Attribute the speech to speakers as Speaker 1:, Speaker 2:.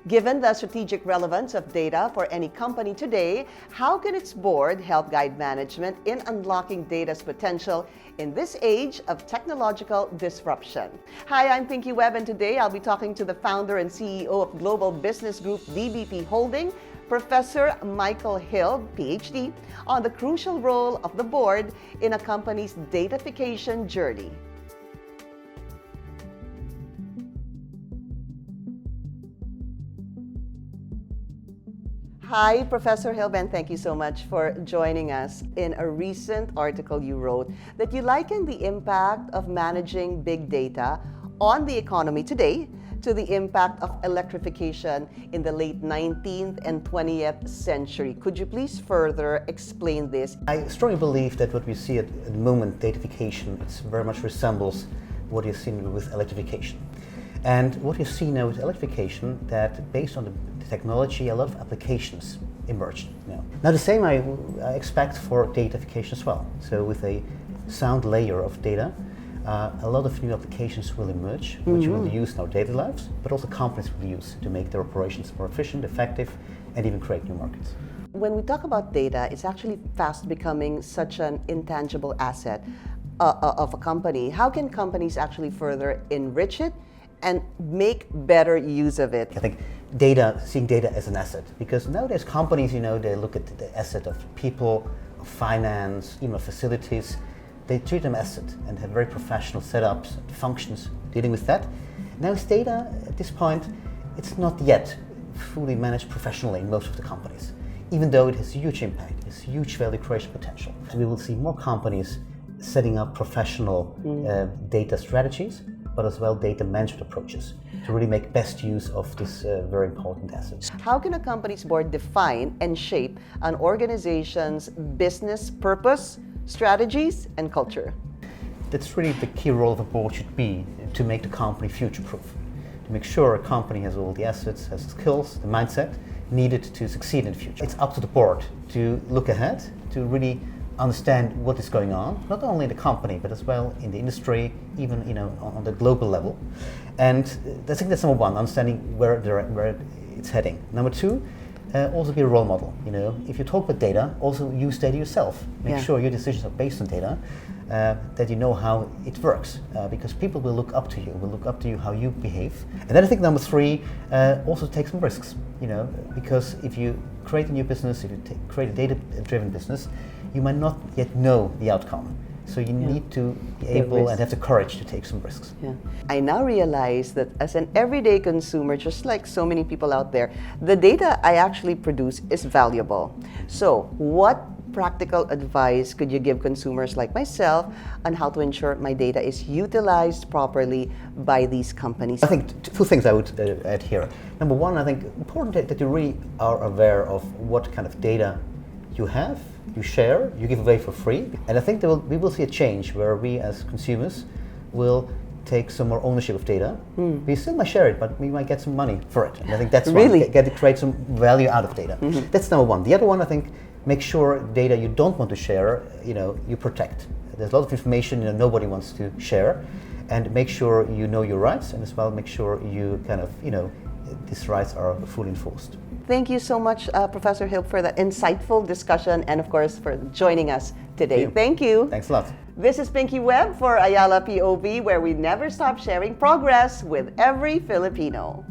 Speaker 1: Given the strategic relevance of data for any company today, how can its board help guide management in unlocking data's potential in this age of technological disruption? Hi, I'm Pinky Webb, and today I'll be talking to the founder and CEO of Global Business Group DBP Holding, Professor Michael Hilb, Ph.D., on the crucial role of the board in a company's datafication journey. Hi, Professor Hilb, and thank you so much for joining us. In a recent article you wrote that you liken the impact of managing big data on the economy today to the impact of electrification in the late 19th and 20th century. Could you please further explain this?
Speaker 2: I strongly believe that what we see at the moment, datafication, it very much resembles what you've seen with electrification. And what you see now with electrification, that based on the technology, a lot of applications emerged. Now the same I expect for datafication as well. So with a sound layer of data, a lot of new applications will emerge, which we'll use in our daily lives, but also companies will use to make their operations more efficient, effective, and even create new markets.
Speaker 1: When we talk about data, it's actually fast becoming such an intangible asset of a company. How can companies actually further enrich it and make better use of it?
Speaker 2: I think seeing data as an asset, because nowadays companies, they look at the asset of people, of finance, even of facilities. They treat them as asset and have very professional setups, functions dealing with that. Now with data, at this point, it's not yet fully managed professionally in most of the companies, even though it has huge impact, it has huge value creation potential. So we will see more companies setting up professional data strategies, but as well data management approaches to really make best use of this very important asset.
Speaker 1: How can a company's board define and shape an organization's business purpose, strategies, and culture?
Speaker 2: That's really the key role of a board should be, to make the company future-proof, to make sure a company has all the assets, has the skills, the mindset needed to succeed in the future. It's up to the board to look ahead, to really understand what is going on, not only in the company, but as well in the industry, even on the global level. And I think that's number one, understanding where it's heading. Number two, also be a role model. If you talk about data, also use data yourself. Make sure your decisions are based on data, that you know how it works, because people will look up to you, how you behave. And then I think number three, also take some risks, because if you create a new business, if you create a data-driven business, you might not yet know the outcome. So you need to be able and have the courage to take some risks.
Speaker 1: I now realize that as an everyday consumer, just like so many people out there, the data I actually produce is valuable. So what practical advice could you give consumers like myself on how to ensure my data is utilized properly by these companies?
Speaker 2: I think two things I would add here. Number one, I think important that you really are aware of what kind of data you have, you share, you give away for free. And I think we will see a change where we as consumers will take some more ownership of data. We still might share it, but we might get some money for it. And I think that's
Speaker 1: really
Speaker 2: get to create some value out of data. That's number one. The other one, I think, make sure data you don't want to share, you protect. There's a lot of information nobody wants to share, and make sure you know your rights, and as well make sure you these rights are fully enforced.
Speaker 1: Thank you so much, Professor Hilb, for the insightful discussion and, of course, for joining us today. Thank you.
Speaker 2: Thanks a lot.
Speaker 1: This is Pinky Webb for Ayala POV, where we never stop sharing progress with every Filipino.